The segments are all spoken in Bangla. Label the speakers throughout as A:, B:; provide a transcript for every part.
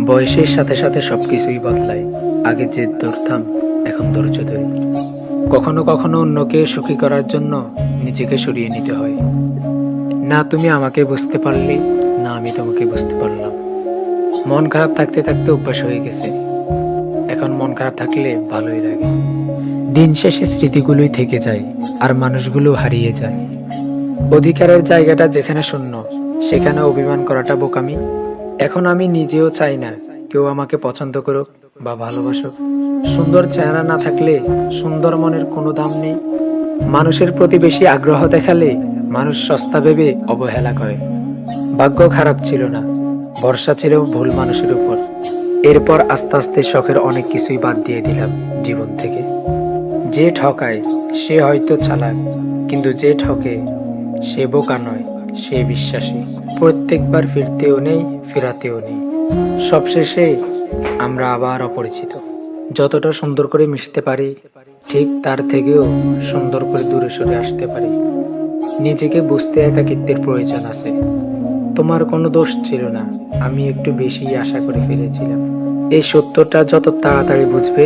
A: বয়সের সাথে সাথে সবকিছুই বদলায়। আগে জেদ ধরতাম, এখন ধৈর্য ধরি। কখনো কখনো অন্যকে সুখী করার জন্য নিজেকে সরিয়ে নিতে হয়। না তুমি আমাকে বুঝতে পারলে, না আমি তোমাকে বুঝতে পারলাম। মন খারাপ থাকতে থাকতে অভ্যাস হয়ে গেছে। এখন মন খারাপ থাকলে ভালোই লাগে। দিন শেষে স্মৃতিগুলোই থেকে যায়, আর মানুষগুলো হারিয়ে যায়। অধিকারের জায়গাটা যেখানে শূন্য, সেখানে অভিমান করাটা বোকামি। এখন আমি নিজেও চাই না কেউ আমাকে পছন্দ করুক বা ভালোবাসুক। সুন্দর চেহারা না থাকলে সুন্দর মনের কোনো দাম নেই। মানুষের প্রতি বেশি আগ্রহ দেখালে মানুষ সস্তা ভেবে অবহেলা করে। ভাগ্য খারাপ ছিল না, ভরসা ছিল ভুল মানুষের উপর। এরপর আস্তে আস্তে শখের অনেক কিছুই বাদ দিয়ে দিলাম জীবন থেকে। যে ঠকায় সে হয়তো চালাক, কিন্তু যে ঠকে সে বোকা নয়, সে বিশ্বাসী। প্রত্যেকবার ফিরতেও নেই, ফেরাতেও নেই। সবশেষে আমরা আবার অপরিচিত। যতটা সুন্দর করে মিশতে পারি, ঠিক তার থেকেও সুন্দর করে দূরে সরে আসতে পারি। নিজেকে বুঝতে একাকিত্বের প্রয়োজন আছে। তোমার কোনো দোষ ছিল না, আমি একটু বেশি আশা করে ফেলেছিলাম। এই সত্যটা যত তাড়াতাড়ি বুঝবে,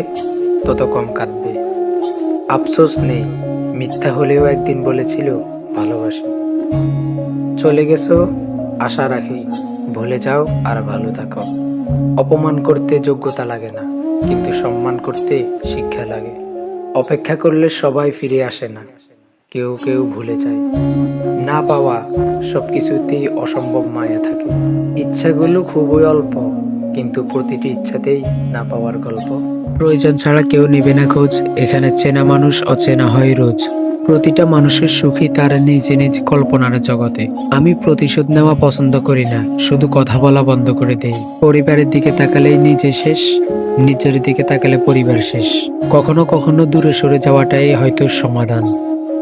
A: তত কম কাঁদবে। আফসোস নেই, মিথ্যা হলেও একদিন বলেছিল ভালোবাসি। চলে গেছো, আশা রাখি ভুলে যাও আর ভালো থাকো। অপমান করতে যোগ্যতা লাগে না, কিন্তু সম্মান করতে শিক্ষা লাগে। অপেক্ষা করলে সবাই ফিরে আসে না, কেউ কেউ ভুলে যায়। না পাওয়া সবকিছুতেই অসম্ভব মায়া থাকে। ইচ্ছাগুলো খুবই অল্প, কিন্তু প্রতিটি ইচ্ছাতেই না পাওয়ার গল্প। প্রয়োজন ছাড়া কেউ নেবে না খোঁজ, এখানে চেনা মানুষ অচেনা হয় রোজ। প্রতিটা মানুষের সুখী তার নিজ নিজ কল্পনার জগতে। আমি প্রতিশোধ নেওয়া পছন্দ করি না, শুধু কথা বলা বন্ধ করে দেই। পরিবারের দিকে তাকালেই নিজে শেষ, নিজের দিকে তাকালে পরিবার শেষ। কখনো কখনো দূরে সরে যাওয়াটাই হয়তো সমাধান।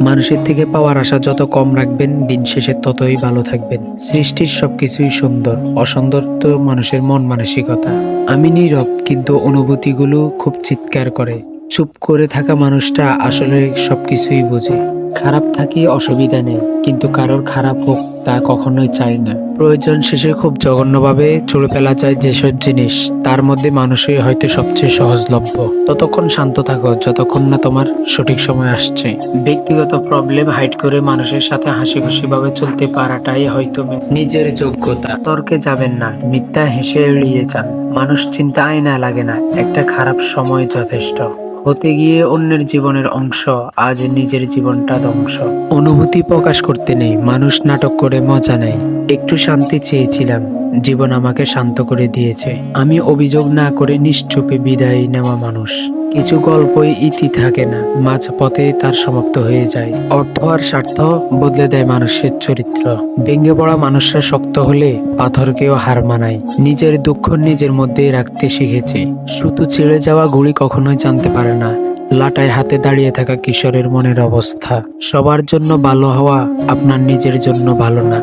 A: মানুষের থেকে পাওয়ার আশা যত কম রাখবেন, দিন শেষে ততই ভালো থাকবেন। সৃষ্টির সবকিছুই সুন্দর, অসুন্দর তো মানুষের মন মানসিকতা। আমি নীরব, কিন্তু অনুভূতিগুলো খুব চিৎকার করে। চুপ করে থাকা মানুষটা আসলে সবকিছুই বোঝে। খারাপ থাকি অসুবিধা নেই, কিন্তু কারোর খারাপ হোক তা কখনোই চাই না। প্রয়োজন শেষে খুব জঘন্যভাবে ছুঁড়ে ফেলা যায় যেসব জিনিস, তার মধ্যে মানুষই হয়তো সবচেয়ে সহজলভ্য। ততক্ষণ শান্ত থাকো যতক্ষণ না তোমার সঠিক সময় আসছে। ব্যক্তিগত প্রবলেম হাইড করে মানুষের সাথে হাসি খুশি ভাবে চলতে পারাটাই হয়তো নিজের যোগ্যতা। তর্কে যাবেন না, মিথ্যা হেসে এড়িয়ে যান। মানুষ চিন্তা আয়না লাগে না, একটা খারাপ সময় যথেষ্ট। হতে গিয়ে অন্যের জীবনের অংশ, আজ নিজের জীবনটা ধ্বংস। অনুভূতি প্রকাশ করতে নেই, মানুষ নাটক করে মজা নেয়। একটু শান্তি চেয়েছিলাম, জীবন আমাকে শান্ত করে দিয়েছে। আমি অভিযোগ না করে নিশ্চুপে বিদায় নেওয়া মানুষ। কিছু গল্পই ইতি থাকে না, মাঝ পথে তার সমাপ্ত হয়ে যায়। অর্থ আর স্বার্থ বদলে দেয় মানুষের চরিত্র। ভেঙে পড়া মানুষরা শক্ত হলে পাথরকেও হার মানায়। নিজের দুঃখ নিজের মধ্যেই রাখতে শিখেছে। শুধু ছিঁড়ে যাওয়া ঘুড়ি কখনোই জানতে পারে না লাটায় হাতে দাঁড়িয়ে থাকা কিশোরের মনের অবস্থা। সবার জন্য ভালো হওয়া আপনার নিজের জন্য ভালো না।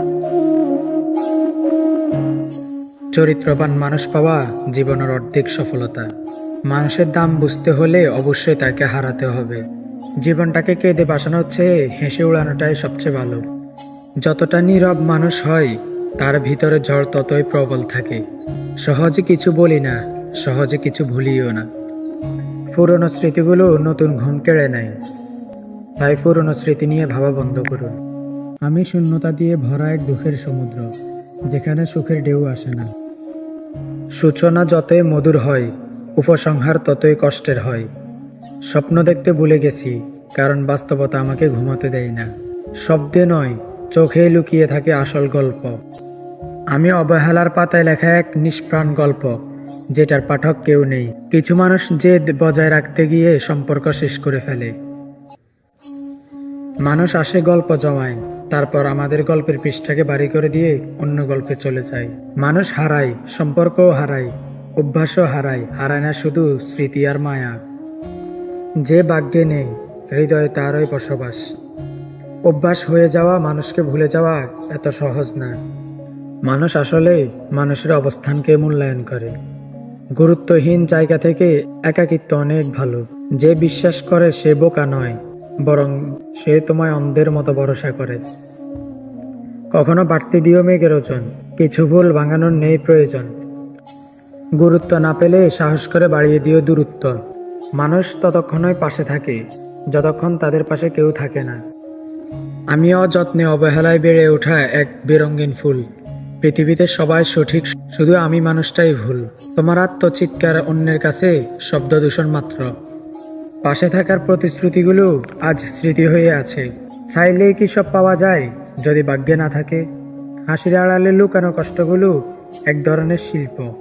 A: চরিত্রবান মানুষ পাওয়া জীবনের অর্ধেক সফলতা। মানুষের দাম বুঝতে হলে অবশ্যই তাকে হারাতে হবে। জীবনটাকে কেঁদে বাঁচানোর চেয়ে হেসে উড়ানোটাই সবচেয়ে ভালো। যতটা নীরব মানুষ হয়, তার ভিতরে ঝড় ততই প্রবল থাকে। সহজে কিছু বলি না, সহজে কিছু ভুলিও না। পুরনো স্মৃতিগুলো নতুন ঘুম কেড়ে নেয়, তাই পুরনো স্মৃতি নিয়ে ভাবা বন্ধ করুন। আমি শূন্যতা দিয়ে ভরা এক দুঃখের সমুদ্র, যেখানে সুখের ঢেউ আসে না। সূচনা যতই মধুর হয়, উপসংহার ততই কষ্টের হয়। স্বপ্ন দেখতে ভুলে গেছি, কারণ বাস্তবতা আমাকে ঘুমাতে দেয় না। শব্দে নয়, চোখে লুকিয়ে থাকে আসল গল্প। আমি অবহেলার পাতায় লেখা এক নিষ্প্রাণ গল্প, যেটার পাঠক কেউ নেই। কিছু মানুষ জেদ বজায় রাখতে গিয়ে সম্পর্ক শেষ করে ফেলে। মানুষ আসে গল্প জমায়, তারপর আমাদের গল্পের পৃষ্ঠাকে ভারী করে দিয়ে অন্য গল্পে চলে যায়। মানুষ হারায়, সম্পর্কও হারায়, অভ্যাসও হারায়, হারায় না শুধু স্মৃতি আর মায়া। যে ভাগ্যে নেই, হৃদয়ে তারই বসবাস। অভ্যাস হয়ে যাওয়া মানুষকে ভুলে যাওয়া এত সহজ না। মানুষ আসলে মানুষের অবস্থানকে মূল্যায়ন করে। গুরুত্বহীন জায়গা থেকে একাকিত্ব অনেক ভালো। যে বিশ্বাস করে সে বোকা নয়, বরং সে তোমায় অন্ধের মতো ভরসা করে। কখনো বাড়তি দিও মেঘের ওজন, কিছু ভুল ভাঙানোর নেই প্রয়োজন। গুরুত্ব না পেলে সাহস করে বাড়িয়ে দিও দূরত্ব। মানুষ ততক্ষণই পাশে থাকে যতক্ষণ তাদের পাশে কেউ থাকে না। আমি অযত্নে অবহেলায় বেড়ে ওঠা এক বেরঙিন ফুল। পৃথিবীতে সবাই সঠিক, শুধু আমি মানুষটাই ভুল। তোমার আত্মচিৎকার অন্যের কাছে শব্দ দূষণ মাত্র। পাশে থাকার প্রতিশ্রুতিগুলো আজ স্মৃতি হয়ে আছে। চাইলেই কি সব পাওয়া যায় যদি ভাগ্যে না থাকে? হাসির আড়ালে লুকানো কষ্টগুলো এক ধরনের শিল্প।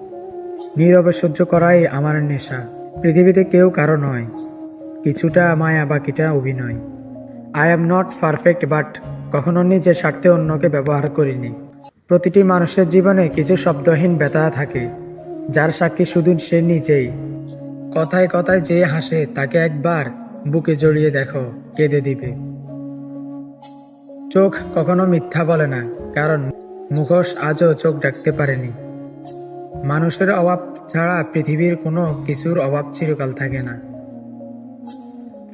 A: নীরবে সহ্য করাই আমার নেশা। পৃথিবীতে কেউ কারো নয়, কিছুটা মায়া বাকিটা অভিনয়। I am not perfect, but কখনো নিজের স্বার্থে অন্যকে ব্যবহার করিনি। প্রতিটি মানুষের জীবনে কিছু শব্দহীন ব্যথা থাকে, যার সাক্ষী শুধু সে নিজেই। কথায় কথায় যে হাসে তাকে একবার বুকে জড়িয়ে দেখো, কেঁদে দিবে। চোখ কখনো মিথ্যা বলে না, কারণ মুখোশ আজও চোখ ডাকতে পারেনি। মানুষের অভাব ছাড়া পৃথিবীর কোনো কিছুর অভাব চিরকাল থাকে না।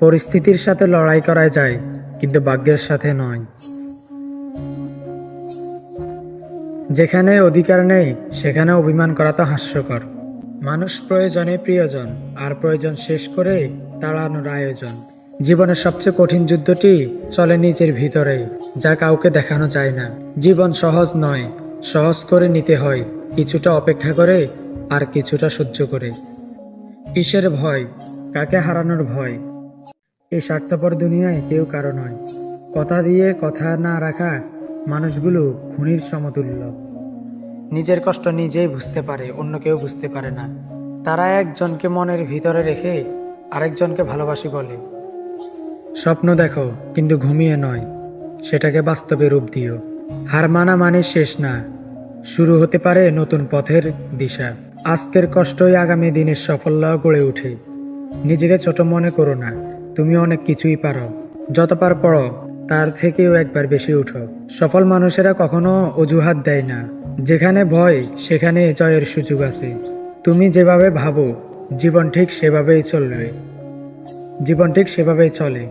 A: পরিস্থিতির সাথে লড়াই করা যায়, কিন্তু ভাগ্যের সাথে নয়। যেখানে অধিকার নেই সেখানে অভিমান করা তো হাস্যকর। মানুষ প্রয়োজনে প্রিয়জন, আর প্রয়োজন শেষ করে তাড়ানোর আয়োজন। জীবনের সবচেয়ে কঠিন যুদ্ধটি চলে নিজের ভিতরে, যা কাউকে দেখানো যায় না। জীবন সহজ নয়, সহজ করে নিতে হয়, কিছুটা অপেক্ষা করে আর কিছুটা সহ্য করে। কিসের ভয়? কাকে হারানোর ভয়? এই স্বার্থপর দুনিয়ায় কেউ কারো নয়। কথা দিয়ে কথা না রাখা মানুষগুলো খুনির সমতুল্য। নিজের কষ্ট নিজেই বুঝতে পারে, অন্য কেউ বুঝতে পারে না। তারা একজনকে মনের ভিতরে রেখে আরেকজনকে ভালোবাসি বলে। স্বপ্ন দেখো, কিন্তু ঘুমিয়ে নয়, সেটাকে বাস্তবে রূপ দিও। হার মানা মানে শেষ না, শুরু হতে পারে নতুন পথের দিশা। আজকের কষ্টই আগামী দিনের সাফল্য গড়ে ওঠে। নিজেকে ছোট মনে করো না, তুমি অনেক কিছুই পারো। যতবার পড়ো তার থেকেও একবার বেশি উঠো। সফল মানুষেরা কখনো অজুহাত দেয় না। যেখানে ভয় সেখানে জয়ের সুযোগ আছে। তুমি যেভাবে ভাবো জীবন ঠিক সেভাবেই চলবে। জীবন ঠিক সেভাবেই চলে।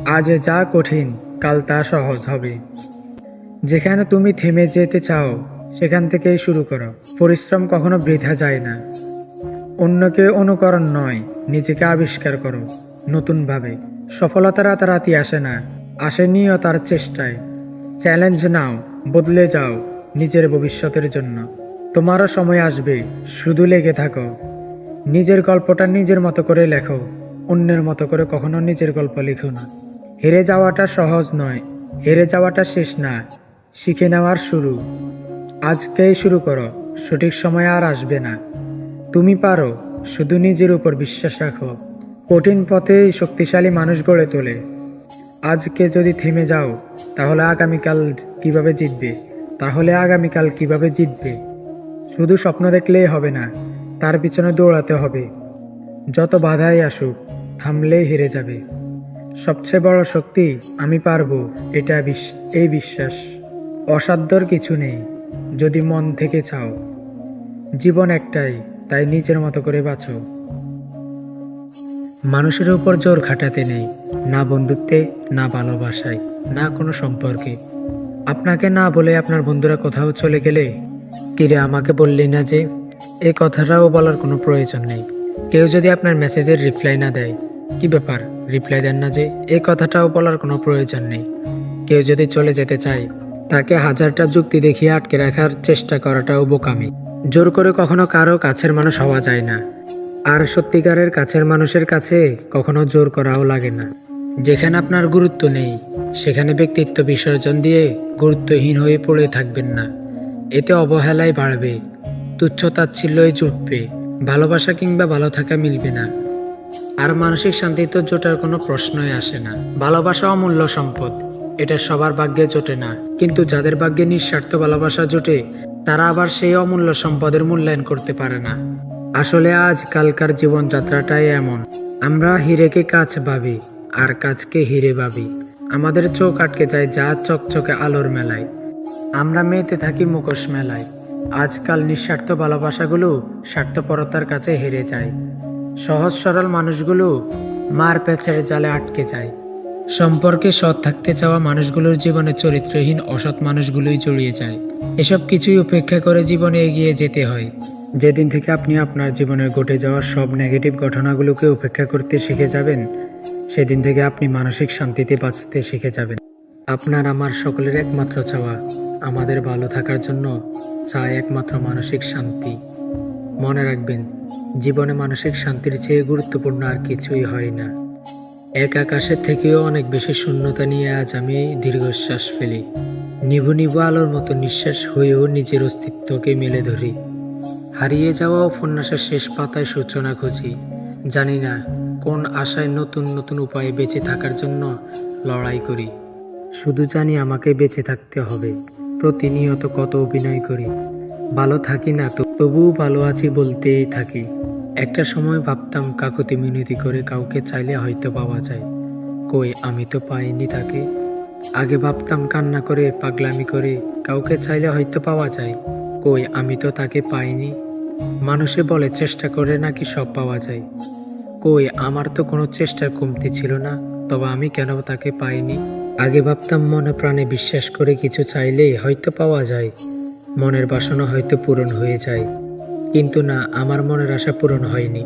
A: আজ যা কঠিন কাল তা সহজ হবে। যেখানে তুমি থেমে যেতে চাও সেখান থেকেই শুরু করো। পরিশ্রম কখনো বৃথা যায় না। অন্যকে অনুকরণ নয়, নিজেকে আবিষ্কার করো নতুনভাবে। সফলতা রাতারাতি আসে না, আসে নিয়তার চেষ্টায়। চ্যালেঞ্জ নাও, বদলে যাও নিজের ভবিষ্যতের জন্য। তোমারও সময় আসবে, শুধু লেগে থাকো। নিজের গল্পটা নিজের মতো করে লেখো, অন্যের মতো করে কখনো নিজের গল্প লিখো না। হেরে যাওয়াটা সহজ নয়, হেরে যাওয়াটা শেষ না, শিখে নেওয়ার শুরু। আজকেই শুরু করো, সঠিক সময় আর আসবে না। তুমি পারো, শুধু নিজের উপর বিশ্বাস রাখো। কঠিন পথেই শক্তিশালী মানুষ গড়ে তোলে। আজকে যদি থেমে যাও তাহলে আগামীকাল কিভাবে জিতবে? শুধু স্বপ্ন দেখলেই হবে না, তার পিছনে দৌড়াতে হবে। যত বাধাই আসুক, থামলেই হেরে যাবে। সবচেয়ে বড় শক্তি আমি পারবো, এই বিশ্বাস। অসাধ্যর কিছু নেই যদি মন থেকে চাও। জীবন একটাই, তাই নিজের মতো করে বাঁচো। মানুষের উপর জোর খাটাতে নেই, না বন্ধুত্বে, না ভালোবাসায়, না কোনো সম্পর্কে। আপনাকে না বলে আপনার বন্ধুরা কোথাও চলে গেলে, কিরে আমাকে বললি না যে, এই কথাটাও বলার কোনো প্রয়োজন নেই। কেউ যদি আপনার মেসেজের রিপ্লাই না দেয়, কি ব্যাপার রিপ্লাই দেন না যে, এই কথাটাও বলার কোনো প্রয়োজন নেই। কেউ যদি চলে যেতে চায়, তাকে হাজারটা যুক্তি দেখিয়ে আটকে রাখার চেষ্টা করাটাও বোকামি। জোর করে কখনো কারো কাছের মানুষ হওয়া যায় না, আর সত্যিকারের কাছের মানুষের কাছে কখনো জোর করাও লাগে না। যেখানে আপনার গুরুত্ব নেই সেখানে ব্যক্তিত্ব বিসর্জন দিয়ে গুরুত্বহীন হয়ে পড়ে থাকবেন না। এতে অবহেলাই বাড়বে, তুচ্ছ-তাচ্ছিল্যই জুটবে, ভালোবাসা কিংবা ভালো থাকা মিলবে না। আর মানসিক শান্তি তো জোটার কোনো প্রশ্নই আসে না। ভালোবাসা অমূল্য সম্পদ, এটা সবার ভাগ্যে জোটে না। কিন্তু যাদের ভাগ্যে নিঃস্বার্থ ভালোবাসা জোটে, তারা আবার সেই অমূল্য সম্পদের মূল্যায়ন করতে পারে না। আসলে আজকালকার জীবনযাত্রাটাই এমন। আমরা হিরেকে কাজ ভাবি, আর কাজকে হিরে ভাবি। আমাদের চোখ আটকে যায় যা চকচকে আলোর মেলায়। আমরা মেতে থাকি মুখোশ মেলায়। আজকাল নিঃস্বার্থ ভালোবাসাগুলো স্বার্থপরতার কাছে হেরে যায়। সহজ সরল মানুষগুলো মার প্যাঁচের জালে আটকে যায়। সম্পর্কে সৎ থাকতে চাওয়া মানুষগুলোর জীবনে চরিত্রহীন অসৎ মানুষগুলোই জড়িয়ে যায়। এসব কিছুই উপেক্ষা করে জীবনে এগিয়ে যেতে হয়। যেদিন থেকে আপনি আপনার জীবনে ঘটে যাওয়া সব নেগেটিভ ঘটনাগুলোকে উপেক্ষা করতে শিখে যাবেন, সেদিন থেকে আপনি মানসিক শান্তিতে বাঁচতে শিখে যাবেন। আপনার আমার সকলের একমাত্র চাওয়া, আমাদের ভালো থাকার জন্য চাই একমাত্র মানসিক শান্তি। মনে রাখবেন, জীবনে মানসিক শান্তির চেয়ে গুরুত্বপূর্ণ আর কিছুই হয় না। এক আকাশের থেকেও অনেক বেশি শূন্যতা নিয়ে আজ আমি দীর্ঘশ্বাস ফেলি। নিভু নিভু আলোর মতো নিঃশ্বাস হয়েও নিজের অস্তিত্বকে মেলে ধরি। হারিয়ে যাওয়া উপন্যাসের শেষ পাতায় সূচনা খুঁজি। জানি না কোন আশায় নতুন নতুন উপায়ে বেঁচে থাকার জন্য লড়াই করি। শুধু জানি আমাকে বেঁচে থাকতে হবে। প্রতিনিয়ত কত অভিনয় করি, ভালো থাকি না তবুও ভালো আছি বলতেই থাকি। একটা সময় ভাবতাম কাকুতি মিনতি করে কাউকে চাইলে হয়তো পাওয়া যায়, কই আমি তো পাইনি তাকে। আগে ভাবতাম কান্না করে পাগলামি করে কাউকে চাইলে হয়তো পাওয়া যায়, কই আমি তো তাকে পাইনি। মানুষে বলে চেষ্টা করে নাকি সব পাওয়া যায়, কই আমার তো কোনো চেষ্টার কমতি ছিল না, তবে আমি কেন তাকে পাইনি। আগে ভাবতাম মনে প্রাণে বিশ্বাস করে কিছু চাইলেই হয়তো পাওয়া যায়, মনের বাসনা হয়তো পূরণ হয়ে যায়। কিন্তু না, আমার মনের আশা পূরণ হয়নি।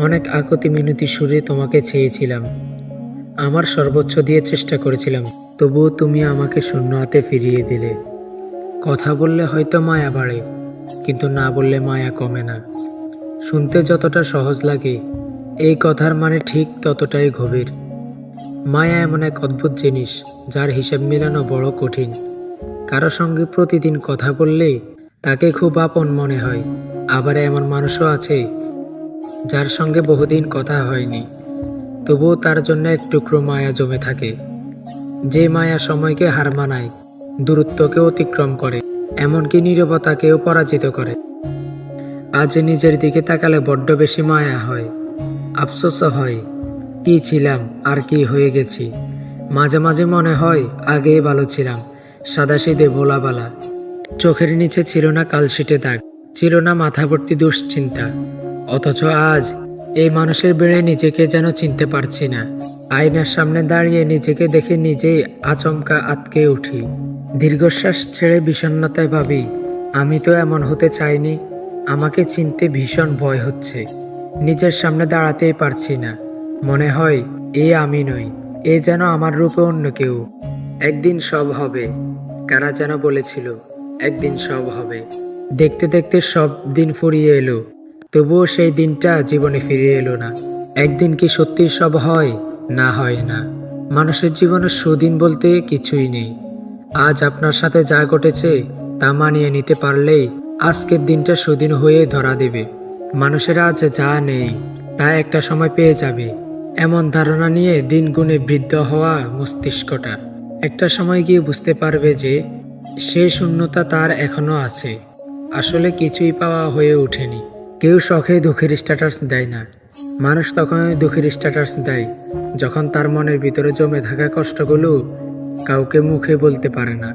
A: অনেক আকুতি মিনতি সুরে তোমাকে চেয়েছিলাম, আমার সর্বোচ্চ দিয়ে চেষ্টা করেছিলাম, তবুও তুমি আমাকে শূন্য হাতে ফিরিয়ে দিলে। কথা বললে হয়তো মায়া বাড়ে, কিন্তু না বললে মায়া কমে না। শুনতে যতটা সহজ লাগে, এই কথার মানে ঠিক ততটাই গভীর। মায়া এমন এক অদ্ভুত জিনিস, যার হিসাব মেলানো বড় কঠিন। কারো সঙ্গে প্রতিদিন কথা বললে তাকে খুব আপন মনে হয়, আবার এমন মানুষও আছে যার সঙ্গে বহুদিন কথা হয়নি, তবুও তার জন্য এক টুকরো মায়া জমে থাকে। যে মায়া সময়কে হার মানায়, দূরত্বকে অতিক্রম করে, এমনকি নীরবতাকেও পরাজিত করে। আজ নিজের দিকে তাকালে বড্ড বেশি মায়া হয়, আফসোসও হয়, কি ছিলাম আর কি হয়ে গেছি। মাঝে মাঝে মনে হয় আগেই ভালো ছিলাম, সাদাসিধে ভোলাবালা। চোখের নিচে ছিল না কালশিটে দাগ, ছিল না মাথা ভর্তি দুশ্চিন্তা। অথচ আজ এই মানুষের বেড়ে নিজেকে যেন চিনতে পারছি না। আয়নার সামনে দাঁড়িয়ে নিজেকে দেখে নিজেই আচমকা আটকে উঠি। দীর্ঘশ্বাস ছেড়ে বিষণ্ণতায় ভাবি, আমি তো এমন হতে চাইনি। আমাকে চিনতে ভীষণ ভয় হচ্ছে, নিজের সামনে দাঁড়াতেই পারছি না। মনে হয় এ আমি নই, এ যেন আমার রূপে অন্য কেউ। একদিন সব হবে, কারা যেন বলেছিল একদিন সব হবে। দেখতে দেখতে সব দিন ফুরিয়ে এলো, তবুও সেই দিনটা জীবনে ফিরে এলো না। একদিন কি সত্যি সব হয়? না, হয় না। মানুষের জীবনে সুদিন বলতে কিছুই নেই। আজ আপনার সাথে যা ঘটেছে তা মানিয়ে নিতে পারলেই আজকের দিনটা সুদিন হয়ে ধরা দেবে। মানুষের আজ যা নেই তা একটা সময় পেয়ে যাবে, এমন ধারণা নিয়ে দিন গুণে বৃদ্ধ হওয়া মস্তিষ্কটা একটা সময় গিয়ে বুঝতে পারবে যে সে শূন্যতা তার এখনো আছে, আসলে কিছুই পাওয়া হয়ে ওঠেনি। কেউ শখে দুঃখের স্ট্যাটাস দেয় না, মানুষ তখনই দুঃখের স্ট্যাটাস দেয় যখন তার মনের ভিতরে জমে থাকা কষ্টগুলো কাউকে মুখে বলতে পারে না।